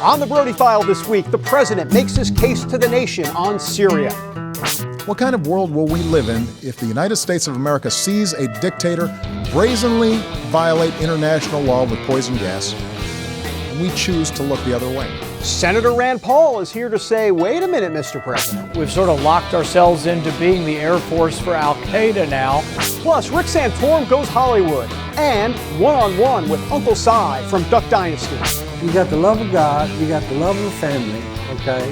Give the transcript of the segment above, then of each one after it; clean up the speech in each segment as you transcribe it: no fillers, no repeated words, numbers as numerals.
On the Brody File this week, the president makes his case to the nation on Syria. What kind of world will we live in if the United States of America sees a dictator brazenly violate international law with poison gas, and we choose to look the other way? Senator Rand Paul is here to say, wait a minute, Mr. President. We've sort of locked ourselves into being the Air Force for Al-Qaeda now. Plus, Rick Santorum goes Hollywood, and one-on-one with Uncle Si from Duck Dynasty. You got the love of God, you got the love of the family, okay?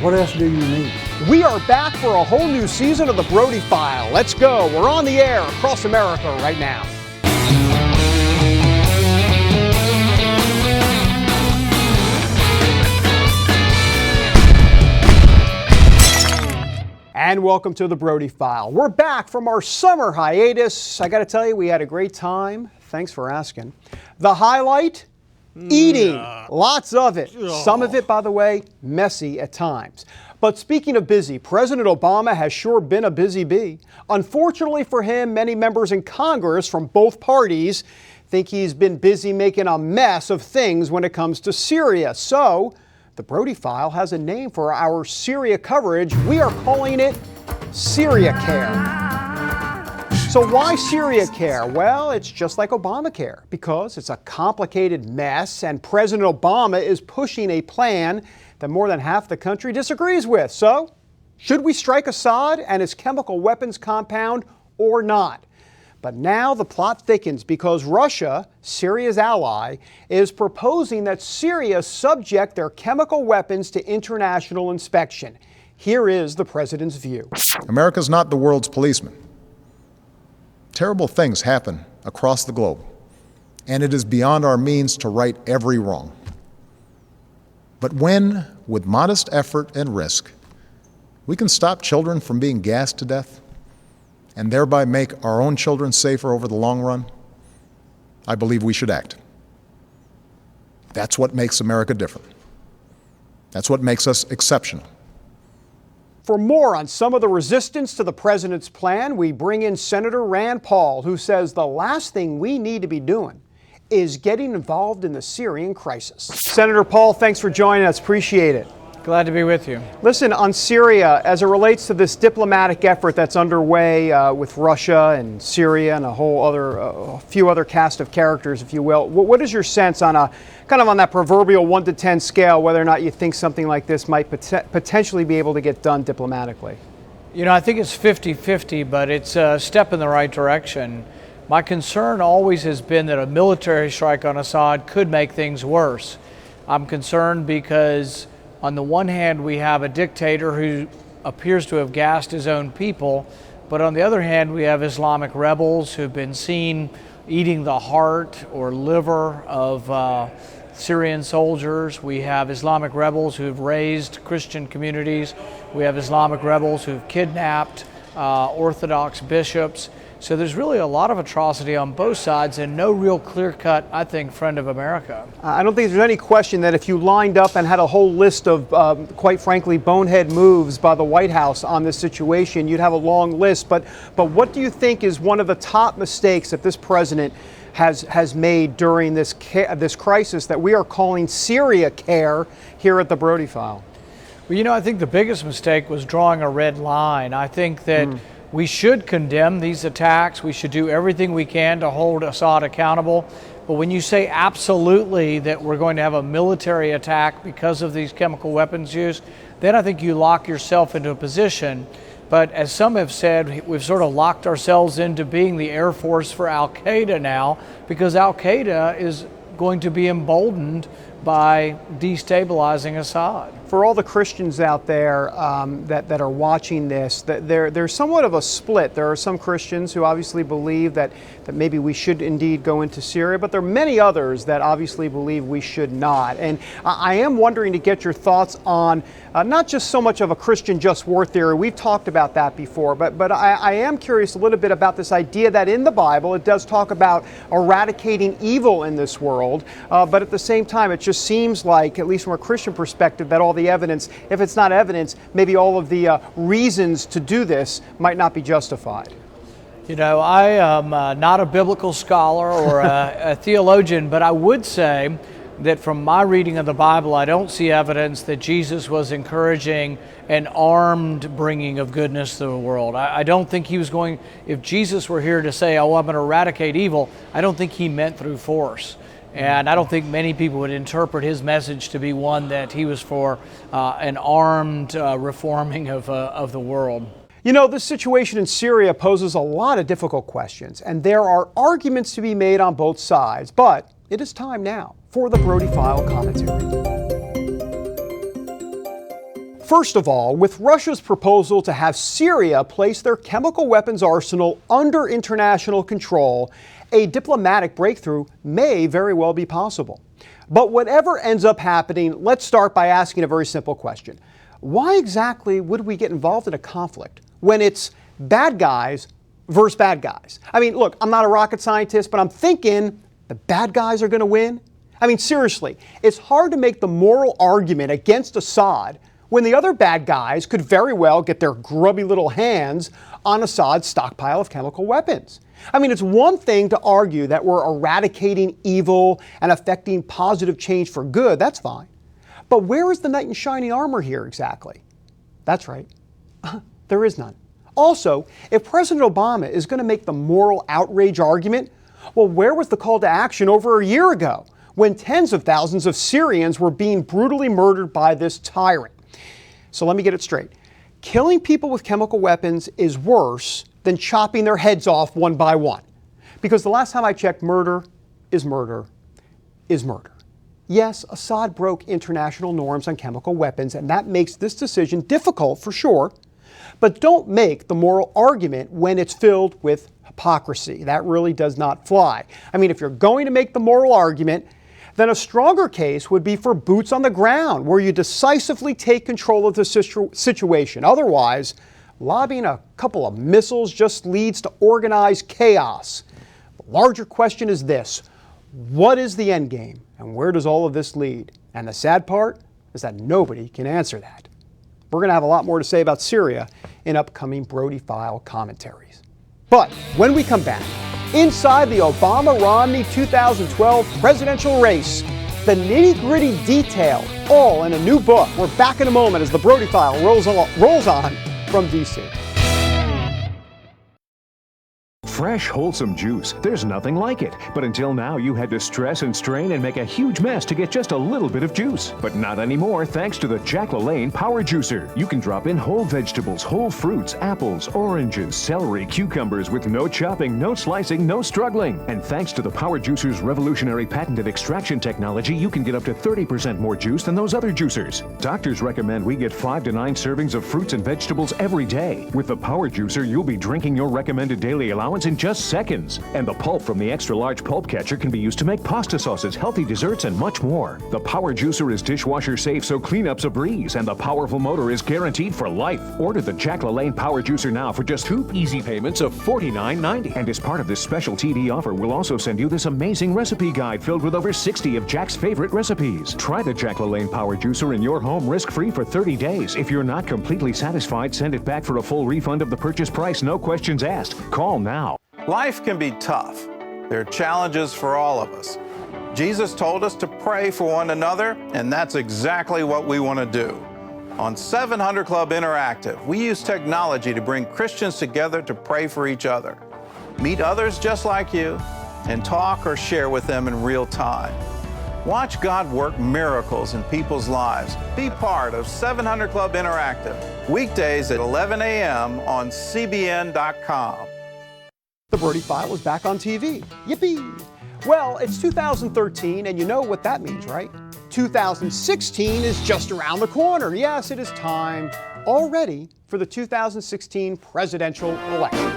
What else do you need? We are back for a whole new season of the Brody File. Let's go. We're on the air across America right now. And welcome to the Brody File. We're back from our summer hiatus. I got to tell you, we had a great time. Thanks for asking. The highlight? Eating. Lots of it. Some of it, by the way, messy at times. But speaking of busy, President Obama has sure been a busy bee. Unfortunately for him, many members in Congress from both parties think he's been busy making a mess of things when it comes to Syria. So, the Brody File has a name for our Syria coverage. We are calling it Syriacare. So why Syriacare? Well, it's just like Obamacare because it's a complicated mess and President Obama is pushing a plan that more than half the country disagrees with. So, should we strike Assad and his chemical weapons compound or not? But now the plot thickens because Russia, Syria's ally, is proposing that Syria subject their chemical weapons to international inspection. Here is the president's view. America's not the world's policeman. Terrible things happen across the globe, and it is beyond our means to right every wrong. But when, with modest effort and risk, we can stop children from being gassed to death and thereby make our own children safer over the long run, I believe we should act. That's what makes America different. That's what makes us exceptional. For more on some of the resistance to the president's plan, we bring in Senator Rand Paul, who says the last thing we need to be doing is getting involved in the Syrian crisis. Senator Paul, thanks for joining us. Appreciate it. Glad to be with you. Listen, on Syria, as it relates to this diplomatic effort that's underway with Russia and Syria and a few other cast of characters, if you will, what is your sense on on that proverbial 1 to 10 scale, whether or not you think something like this might potentially be able to get done diplomatically? You know, I think it's 50-50, but it's a step in the right direction. My concern always has been that a military strike on Assad could make things worse. I'm concerned because on the one hand, we have a dictator who appears to have gassed his own people, but on the other hand, we have Islamic rebels who've been seen eating the heart or liver of Syrian soldiers. We have Islamic rebels who've razed Christian communities. We have Islamic rebels who've kidnapped Orthodox bishops. So there's really a lot of atrocity on both sides and no real clear-cut, I think, friend of America. I don't think there's any question that if you lined up and had a whole list of, quite frankly, bonehead moves by the White House on this situation, you'd have a long list. But what do you think is one of the top mistakes that this president has made during this crisis that we are calling Syriacare here at the Brody File? Well, you know, I think the biggest mistake was drawing a red line. I think that we should condemn these attacks. We should do everything we can to hold Assad accountable. But when you say absolutely that we're going to have a military attack because of these chemical weapons use, then I think you lock yourself into a position. But as some have said, we've sort of locked ourselves into being the Air Force for Al-Qaeda now because Al-Qaeda is going to be emboldened by destabilizing Assad. For all the Christians out there that are watching this, there's somewhat of a split. There are some Christians who obviously believe that maybe we should indeed go into Syria, but there are many others that obviously believe we should not. And I am wondering to get your thoughts on not just so much of a Christian just war theory. We've talked about that before, but I am curious a little bit about this idea that in the Bible it does talk about eradicating evil in this world, but at the same time it just seems like, at least from a Christian perspective, that all the evidence, if it's not evidence, maybe all of the reasons to do this might not be justified. You know, I am not a biblical scholar or a theologian, but I would say that from my reading of the Bible, I don't see evidence that Jesus was encouraging an armed bringing of goodness to the world. I don't think he was going, if Jesus were here to say, oh, I'm going to eradicate evil, I don't think he meant through force. And I don't think many people would interpret his message to be one that he was for an armed reforming of the world. You know, this situation in Syria poses a lot of difficult questions, and there are arguments to be made on both sides, but it is time now for the Brody File commentary. First of all, with Russia's proposal to have Syria place their chemical weapons arsenal under international control, a diplomatic breakthrough may very well be possible. But whatever ends up happening, let's start by asking a very simple question. Why exactly would we get involved in a conflict when it's bad guys versus bad guys? I mean, look, I'm not a rocket scientist, but I'm thinking the bad guys are going to win. I mean, seriously, it's hard to make the moral argument against Assad when the other bad guys could very well get their grubby little hands on Assad's stockpile of chemical weapons. I mean, it's one thing to argue that we're eradicating evil and affecting positive change for good. That's fine. But where is the knight in shining armor here exactly? That's right. There is none. Also, if President Obama is going to make the moral outrage argument, well, where was the call to action over a year ago when tens of thousands of Syrians were being brutally murdered by this tyrant? So let me get it straight. Killing people with chemical weapons is worse than chopping their heads off one by one. Because the last time I checked, murder is murder is murder. Yes, Assad broke international norms on chemical weapons, and that makes this decision difficult for sure. But don't make the moral argument when it's filled with hypocrisy. That really does not fly. I mean, if you're going to make the moral argument, then a stronger case would be for boots on the ground, where you decisively take control of the situation. Otherwise, lobbing a couple of missiles just leads to organized chaos. The larger question is this: what is the end game, and where does all of this lead? And the sad part is that nobody can answer that. We're going to have a lot more to say about Syria in upcoming Brody File commentaries. But when we come back, inside the Obama-Romney 2012 presidential race, the nitty-gritty detail, all in a new book. We're back in a moment as the Brody File rolls on from D.C. Fresh, wholesome juice. There's nothing like it. But until now, you had to stress and strain and make a huge mess to get just a little bit of juice. But not anymore, thanks to the Jack LaLanne Power Juicer. You can drop in whole vegetables, whole fruits, apples, oranges, celery, cucumbers with no chopping, no slicing, no struggling. And thanks to the Power Juicer's revolutionary patented extraction technology, you can get up to 30% more juice than those other juicers. Doctors recommend we get 5 to 9 servings of fruits and vegetables every day. With the Power Juicer, you'll be drinking your recommended daily allowance in just seconds. And the pulp from the extra large pulp catcher can be used to make pasta sauces, healthy desserts, and much more. The Power Juicer is dishwasher safe, so cleanup's a breeze, and the powerful motor is guaranteed for life. Order the Jack LaLanne Power Juicer now for just 2 easy payments of $49.90. And as part of this special TV offer, we'll also send you this amazing recipe guide filled with over 60 of Jack's favorite recipes. Try the Jack LaLanne Power Juicer in your home risk-free for 30 days. If you're not completely satisfied, send it back for a full refund of the purchase price, no questions asked. Call now. Life can be tough. There are challenges for all of us. Jesus told us to pray for one another, and that's exactly what we want to do. On 700 Club Interactive, we use technology to bring Christians together to pray for each other. Meet others just like you and talk or share with them in real time. Watch God work miracles in people's lives. Be part of 700 Club Interactive, weekdays at 11 a.m. on CBN.com. The Brody File is back on TV. Yippee! Well, it's 2013, and you know what that means, right? 2016 is just around the corner. Yes, it is time already for the 2016 presidential election.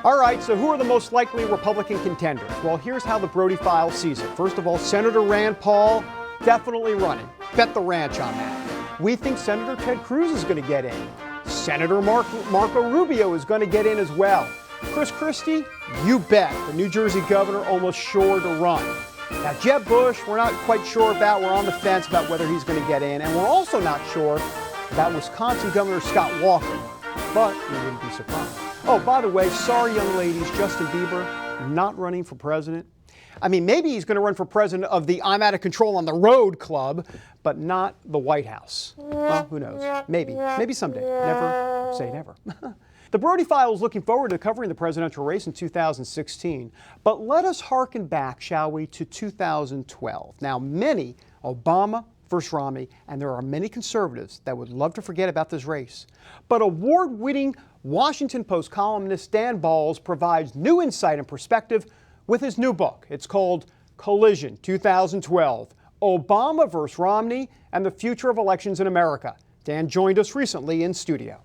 All right, so who are the most likely Republican contenders? Well, here's how the Brody File sees it. First of all, Senator Rand Paul, definitely running. Bet the ranch on that. We think Senator Ted Cruz is going to get in. Senator Marco Rubio is going to get in as well. Chris Christie, you bet. The New Jersey governor almost sure to run. Now, Jeb Bush, we're not quite sure about. We're on the fence about whether he's going to get in. And we're also not sure about Wisconsin Governor Scott Walker. But we wouldn't be surprised. Oh, by the way, sorry, young ladies, Justin Bieber, not running for president? I mean, maybe he's going to run for president of the I'm out of control on the road club, but not the White House. Well, who knows? Maybe. Maybe someday. Never say never. The Brody File is looking forward to covering the presidential race in 2016. But let us hearken back, shall we, to 2012. Now, many, Obama versus Romney, and there are many conservatives that would love to forget about this race. But award-winning Washington Post columnist Dan Balls provides new insight and perspective with his new book. It's called Collision 2012, Obama versus Romney and the Future of Elections in America. Dan joined us recently in studio.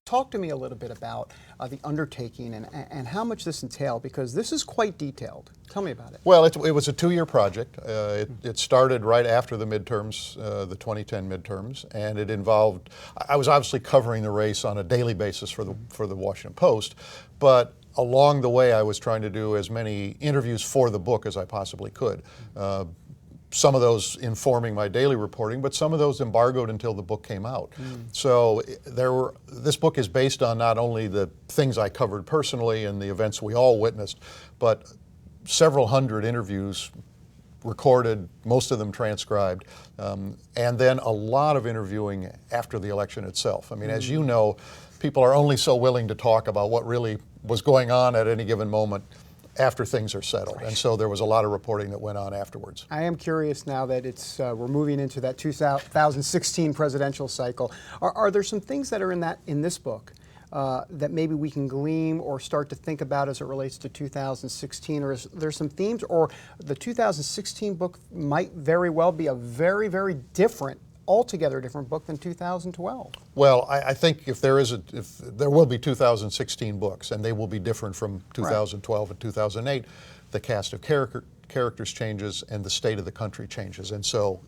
Talk to me a little bit about the undertaking and how much this entailed, because this is quite detailed. Tell me about it. Well, it was a 2-year project. It started right after the midterms, the 2010 midterms, and it involved, I was obviously covering the race on a daily basis for the Washington Post, but along the way I was trying to do as many interviews for the book as I possibly could. Some of those informing my daily reporting, but some of those embargoed until the book came out. So this book is based on not only the things I covered personally and the events we all witnessed, but several hundred interviews recorded, most of them transcribed, and then a lot of interviewing after the election itself. I mean, as you know, people are only so willing to talk about what really was going on at any given moment after things are settled. Right. And so there was a lot of reporting that went on afterwards. I am curious now that we're moving into that 2016 presidential cycle. Are there some things that are in this book that maybe we can glean or start to think about as it relates to 2016? Or is there some themes, or the 2016 book might very well be a very, very different, altogether different book than 2012? Well, I think if there will be 2016 books, and they will be different from 2012 right. and 2008, the cast of characters changes and the state of the country changes. And so,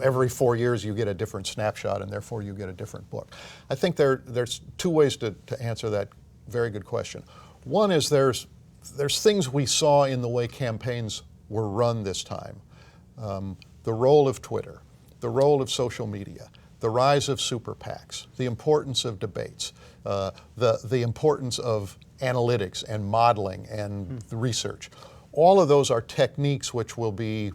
every 4 years you get a different snapshot, and therefore you get a different book. I think there's two ways to answer that very good question. One is there's things we saw in the way campaigns were run this time. The role of Twitter, the role of social media, the rise of super PACs, the importance of debates, the importance of analytics and modeling and research. All of those are techniques which will be,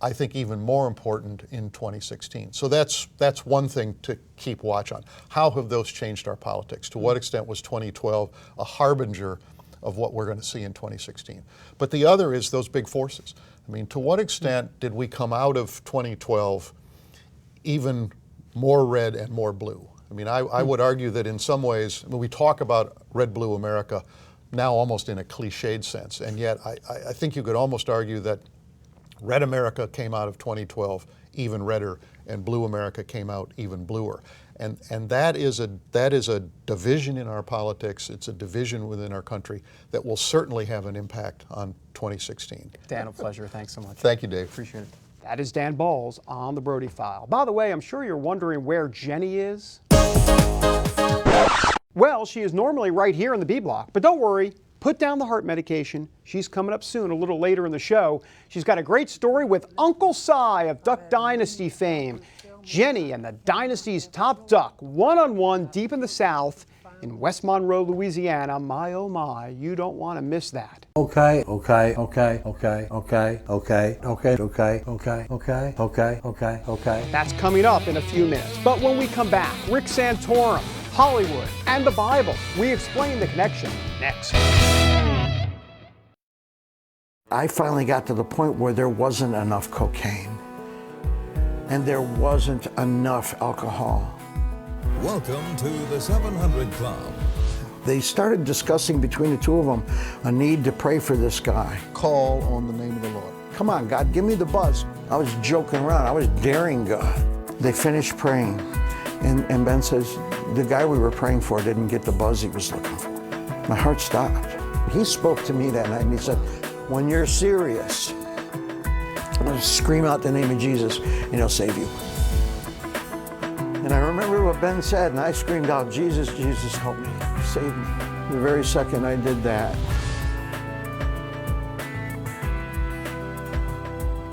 I think, even more important in 2016. So that's one thing to keep watch on. How have those changed our politics? To what extent was 2012 a harbinger of what we're going to see in 2016? But the other is those big forces. I mean, to what extent did we come out of 2012 even more red and more blue? I mean, I would argue that in some ways, when we talk about red-blue America now almost in a cliched sense, and yet I think you could almost argue that red America came out of 2012 even redder, and blue America came out even bluer. And that is a division in our politics. It's a division within our country that will certainly have an impact on 2016. Dan, a pleasure. Thanks so much. Thank you, Dave. Appreciate it. That is Dan Balls on the Brody File. By the way, I'm sure you're wondering where Jenny is. Well, she is normally right here in the B block, but don't worry, put down the heart medication. She's coming up soon, a little later in the show. She's got a great story with Uncle Si of Duck Dynasty fame. Jenny and the Dynasty's top duck, one-on-one deep in the South in West Monroe, Louisiana. My, oh my, you don't want to miss that. Okay. That's coming up in a few minutes. But when we come back, Rick Santorum, Hollywood, and the Bible. We explain the connection next. I finally got to the point where there wasn't enough cocaine and there wasn't enough alcohol. Welcome to the 700 Club. They started discussing between the two of them a need to pray for this guy. Call on the name of the Lord. Come on, God, give me the buzz. I was joking around. I was daring God. They finished praying, and Ben says, the guy we were praying for didn't get the buzz he was looking for. My heart stopped. He spoke to me that night and he said, when you're serious, scream out the name of Jesus and he'll save you. And I remember what Ben said, and I screamed out, Jesus, Jesus, help me, save me. The very second I did that.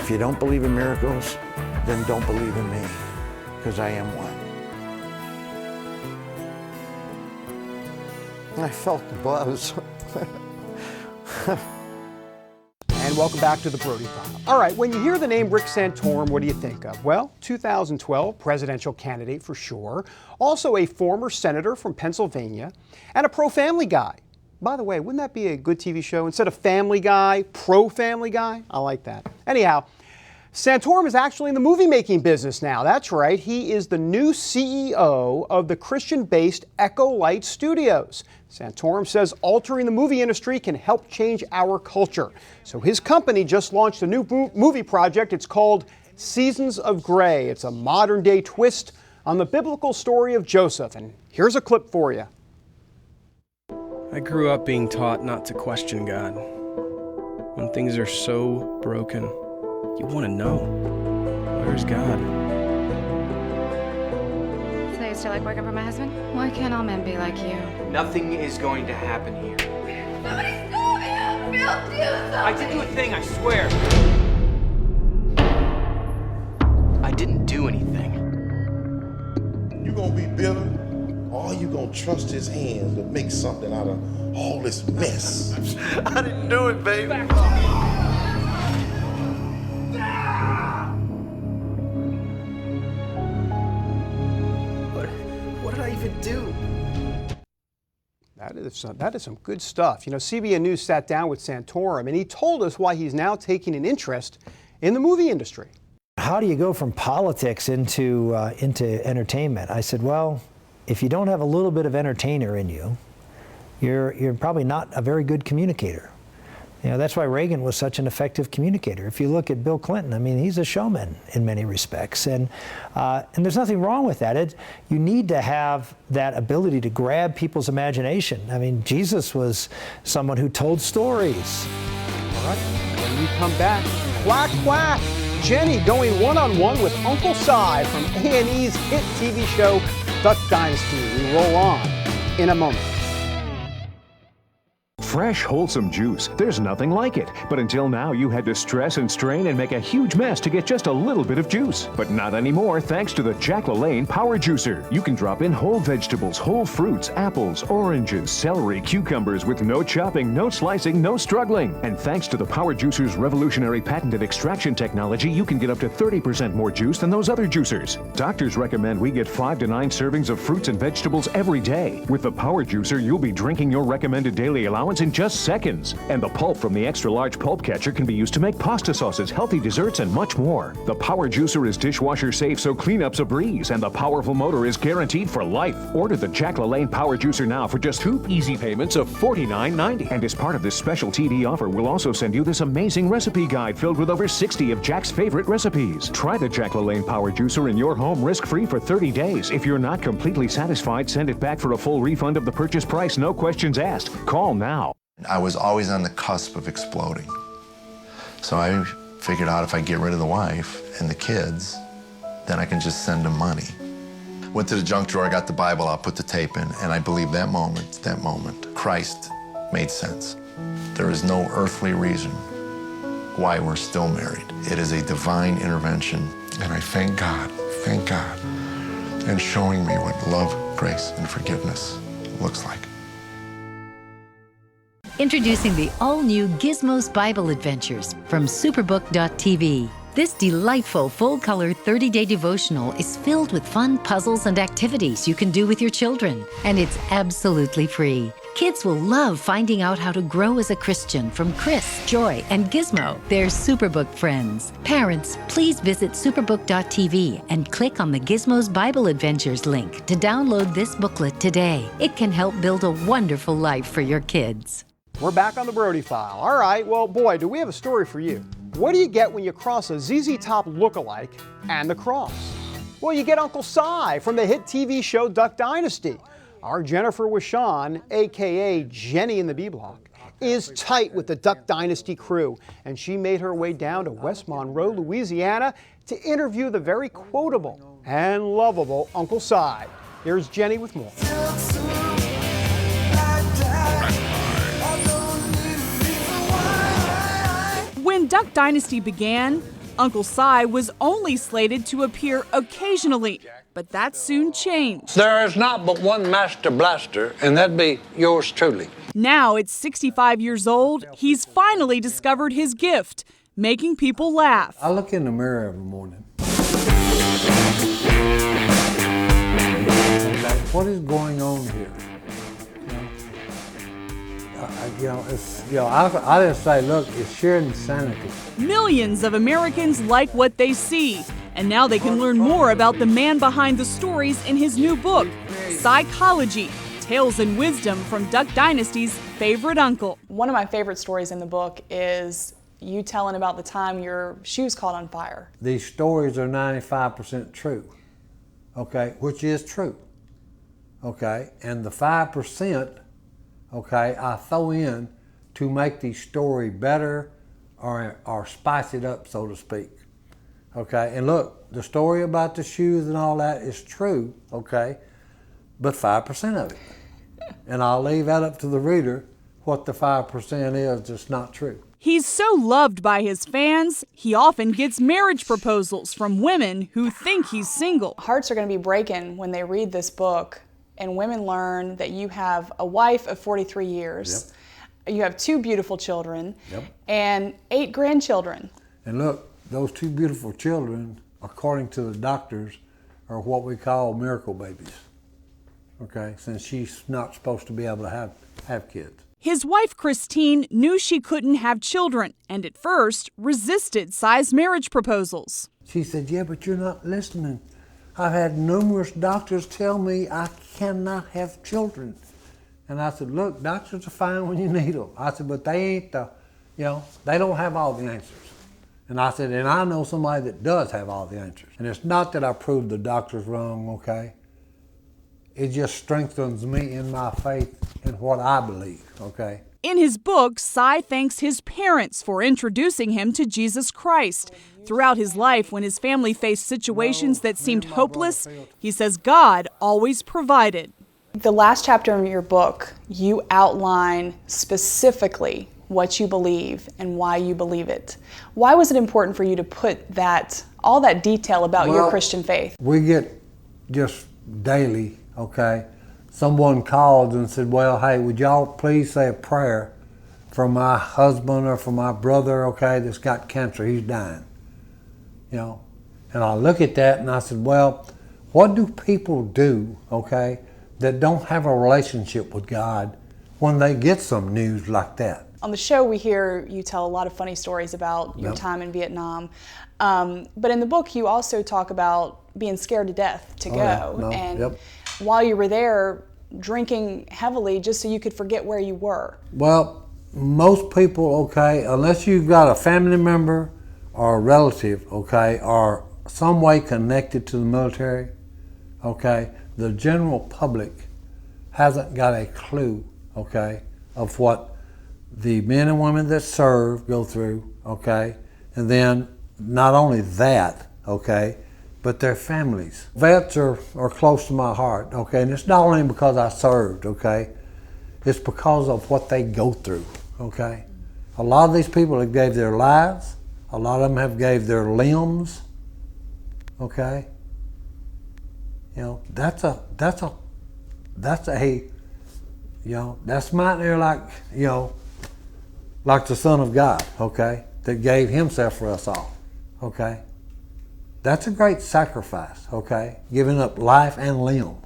If you don't believe in miracles, then don't believe in me, because I am one. I felt the buzz. welcome back to the Brody File. All right, when you hear the name Rick Santorum, what do you think of? Well, 2012 presidential candidate for sure, also a former senator from Pennsylvania, and a pro-family guy. By the way, wouldn't that be a good TV show? Instead of Family Guy, pro-family guy? I like that. Anyhow, Santorum is actually in the movie-making business now. That's right, he is the new CEO of the Christian-based Echo Light Studios. Santorum says altering the movie industry can help change our culture. So his company just launched a new movie project. It's called Seasons of Grey. It's a modern-day twist on the biblical story of Joseph. And here's a clip for you. I grew up being taught not to question God. When things are so broken, you want to know, where's God? So you still like working for my husband? Why can't all men be like you? Nothing is going to happen here. Somebody stop him! Bill, do something! I didn't do a thing, I swear. I didn't do anything. You gonna be bitter, or you gonna trust his hands to make something out of all this mess? I didn't do it, baby. What did I even do? That is some good stuff. You know, CBN News sat down with Santorum, and he told us why he's now taking an interest in the movie industry. How do you go from politics into entertainment? I said, well, if you don't have a little bit of entertainer in you, you're probably not a very good communicator. You know, that's why Reagan was such an effective communicator. If you look at Bill Clinton, I mean, he's a showman in many respects, and there's nothing wrong with that. You need to have that ability to grab people's imagination. I mean, Jesus was someone who told stories. All right, when we come back, quack, quack. Jenny going one-on-one with Uncle Si from A&E's hit TV show, Duck Dynasty. We roll on in a moment. Fresh, wholesome juice. There's nothing like it. But until now, you had to stress and strain and make a huge mess to get just a little bit of juice. But not anymore, thanks to the Jack LaLanne Power Juicer. You can drop in whole vegetables, whole fruits, apples, oranges, celery, cucumbers with no chopping, no slicing, no struggling. And thanks to the Power Juicer's revolutionary patented extraction technology, you can get up to 30% more juice than those other juicers. Doctors recommend we get 5 to 9 servings of fruits and vegetables every day. With the Power Juicer, you'll be drinking your recommended daily allowance in just seconds. And the pulp from the extra large pulp catcher can be used to make pasta sauces, healthy desserts, and much more. The Power Juicer is dishwasher safe, so cleanup's a breeze, and the powerful motor is guaranteed for life. Order the Jack LaLanne Power Juicer now for just 2 easy payments of $49.90. And as part of this special TV offer, we'll also send you this amazing recipe guide filled with over 60 of Jack's favorite recipes. Try the Jack LaLanne Power Juicer in your home risk-free for 30 days. If you're not completely satisfied, send it back for a full refund of the purchase price, no questions asked. Call now. I was always on the cusp of exploding. So I figured out if I get rid of the wife and the kids, then I can just send them money. Went to the junk drawer, I got the Bible out, put the tape in, and I believe that moment, Christ made sense. There is no earthly reason why we're still married. It is a divine intervention, and I thank God, and showing me what love, grace, and forgiveness looks like. Introducing the all-new Gizmo's Bible Adventures from Superbook.tv. This delightful full-color 30-day devotional is filled with fun puzzles and activities you can do with your children, and it's absolutely free. Kids will love finding out how to grow as a Christian from Chris, Joy, and Gizmo, their Superbook friends. Parents, please visit Superbook.tv and click on the Gizmo's Bible Adventures link to download this booklet today. It can help build a wonderful life for your kids. We're back on the Brody File. All right, well, boy, do we have a story for you. What do you get when you cross a ZZ Top lookalike and the cross? Well, you get Uncle Si from the hit TV show Duck Dynasty. Our Jennifer Wishon, a.k.a. Jenny in the B Block, is tight with the Duck Dynasty crew, and she made her way down to West Monroe, Louisiana, to interview the very quotable and lovable Uncle Si. Here's Jenny with more. When Duck Dynasty began, Uncle Si was only slated to appear occasionally, but that soon changed. There is not but one master blaster, and that'd be yours truly. Now, at 65 years old, he's finally discovered his gift, making people laugh. I look in the mirror every morning. What is going on here? I just say, look, it's sheer insanity. Millions of Americans like what they see, and now they can learn more about the man behind the stories in his new book, Psychology, Tales and Wisdom from Duck Dynasty's Favorite Uncle. One of my favorite stories in the book is you telling about the time your shoes caught on fire. These stories are 95% true, okay, which is true, okay, and the 5%, okay, I throw in to make the story better or spice it up, so to speak, okay, and look, the story about the shoes and all that is true, okay, but 5% of it, and I'll leave that up to the reader what the 5% is that's not true. He's so loved by his fans, he often gets marriage proposals from women who think he's single. Hearts are going to be breaking when they read this book and women learn that you have a wife of 43 years, you have 2 beautiful children, and 8 grandchildren. And look, those 2 beautiful children, according to the doctors, are what we call miracle babies, okay, since she's not supposed to be able to have kids. His wife, Christine, knew she couldn't have children and at first resisted Si's marriage proposals. She said, yeah, but you're not listening. I've had numerous doctors tell me I cannot have children. And I said, look, doctors are fine when you need them. I said, but they ain't they don't have all the answers. And I said, and I know somebody that does have all the answers. And it's not that I proved the doctors wrong, okay? It just strengthens me in my faith in what I believe, okay? In his book, Si thanks his parents for introducing him to Jesus Christ. Throughout his life, when his family faced situations that seemed hopeless, he says God always provided. The last chapter in your book, you outline specifically what you believe and why you believe it. Why was it important for you to put all that detail about your Christian faith? We get just daily, okay, someone called and said, well, hey, would y'all please say a prayer for my husband or for my brother, okay, that's got cancer, he's dying, And I look at that and I said, well, what do people do, okay, that don't have a relationship with God when they get some news like that? On the show, we hear you tell a lot of funny stories about your time in Vietnam. But in the book, you also talk about being scared to death to go. While you were there, drinking heavily just so you could forget where you were. Well, most people, okay, unless you've got a family member or a relative, okay, or some way connected to the military, okay, the general public hasn't got a clue, okay, of what the men and women that serve go through, okay, and then not only that, okay, but their families. Vets are close to my heart, okay, and it's not only because I served, okay, it's because of what they go through, okay. A lot of these people have gave their lives, a lot of them have gave their limbs, okay. That's mighty near like the Son of God, okay, that gave himself for us all, okay. That's a great sacrifice, okay, giving up life and limb,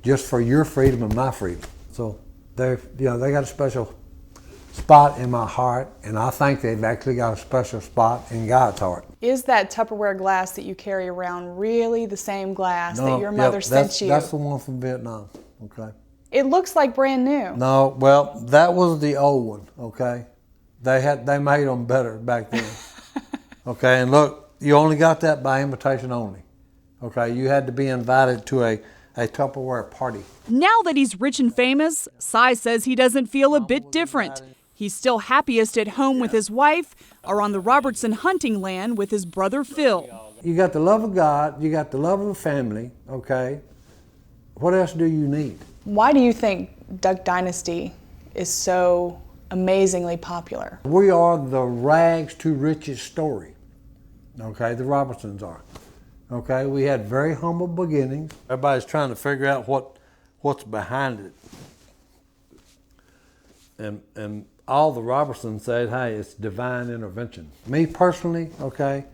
just for your freedom and my freedom. So they got a special spot in my heart, and I think they've actually got a special spot in God's heart. Is that Tupperware glass that you carry around really the same glass that your mother sent you? That's the one from Vietnam, okay. It looks like brand new. No, well, that was the old one, okay. They made them better back then, okay. And look, you only got that by invitation only, okay. You had to be invited to a Tupperware party. Now that he's rich and famous, Si says he doesn't feel a bit different. He's still happiest at home with his wife or on the Robertson hunting land with his brother Phil. You got the love of God, you got the love of the family, okay. What else do you need? Why do you think Duck Dynasty is so amazingly popular. We are the rags to riches story. Okay, the Robertsons are. Okay, we had very humble beginnings. Everybody's trying to figure out what's behind it. And all the Robertsons said, hey, it's divine intervention. Me personally, okay,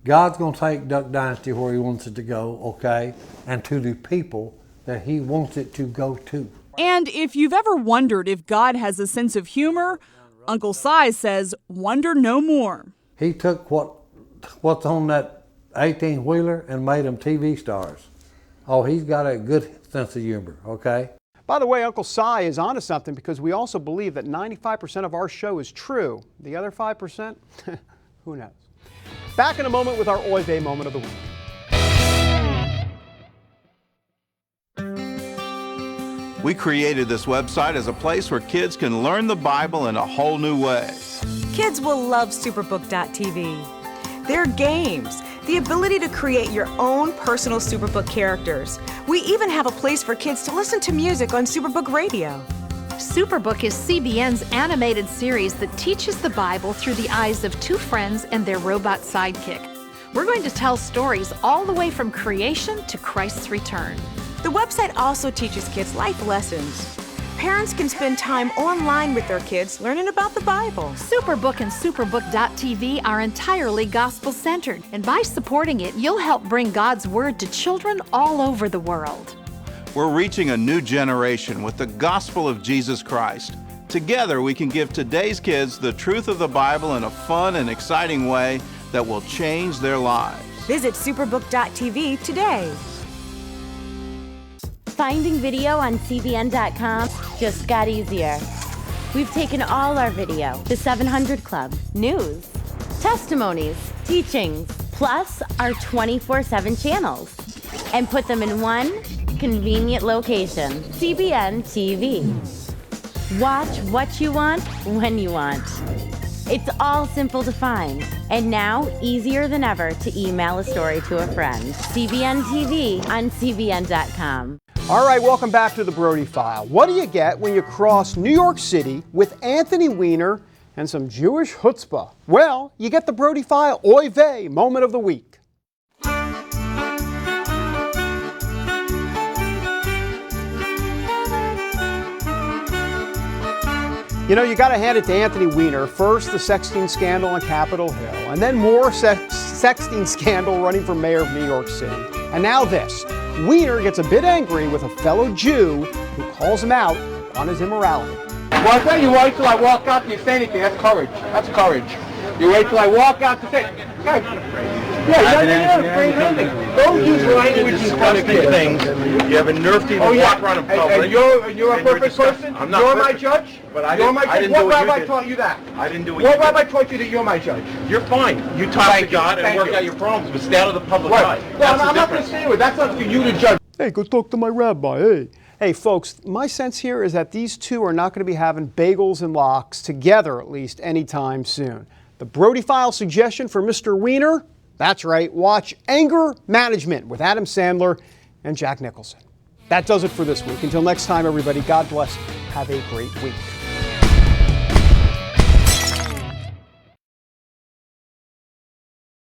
God's going to take Duck Dynasty where he wants it to go, okay, and to the people that he wants it to go to. And if you've ever wondered if God has a sense of humor, Uncle Si says, wonder no more. He took what's on that 18-wheeler and made them TV stars. Oh, he's got a good sense of humor, okay? By the way, Uncle Si is onto something because we also believe that 95% of our show is true. The other 5%? Who knows? Back in a moment with our Oy Vey moment of the week. We created this website as a place where kids can learn the Bible in a whole new way. Kids will love Superbook.tv. Their games, the ability to create your own personal Superbook characters. We even have a place for kids to listen to music on Superbook Radio. Superbook is CBN's animated series that teaches the Bible through the eyes of two friends and their robot sidekick. We're going to tell stories all the way from creation to Christ's return. The website also teaches kids life lessons. Parents can spend time online with their kids learning about the Bible. Superbook and Superbook.tv are entirely gospel-centered, and by supporting it, you'll help bring God's Word to children all over the world. We're reaching a new generation with the gospel of Jesus Christ. Together, we can give today's kids the truth of the Bible in a fun and exciting way that will change their lives. Visit Superbook.tv today. Finding video on CBN.com just got easier. We've taken all our video, the 700 Club, news, testimonies, teachings, plus our 24/7 channels, and put them in one convenient location, CBN TV. Watch what you want, when you want. It's all simple to find, and now easier than ever to email a story to a friend. CBN TV on CBN.com. All right, welcome back to the Brody File. What do you get when you cross New York City with Anthony Weiner and some Jewish chutzpah? Well, you get the Brody File Oy Vey moment of the week. You know, you got to hand it to Anthony Weiner. First, the sexting scandal on Capitol Hill, and then more sexting scandal running for mayor of New York City. And now this. Weiner gets a bit angry with a fellow Jew who calls him out on his immorality. Well, I'll tell you, wait till I walk out and you say anything. That's courage. That's courage. You wait till I walk out to say, guys, don't use language in front of kids. You have a nerve to even walk around in public. And you're a perfect person? I'm not you're perfect, my judge? But You're my judge? What rabbi taught you that? I didn't do what What rabbi taught you that you're my judge? You're fine. You talk to God and work out your problems, but stay out of the public eye. Well, I'm not going to stay with. That's up to you to judge. Hey, go talk to my rabbi, hey. Hey, folks, my sense here is that these two are not going to be having bagels and lox together, at least, anytime soon. The Brody File suggestion for Mr. Weiner? That's right, watch Anger Management with Adam Sandler and Jack Nicholson. That does it for this week. Until next time, everybody, God bless. Have a great week.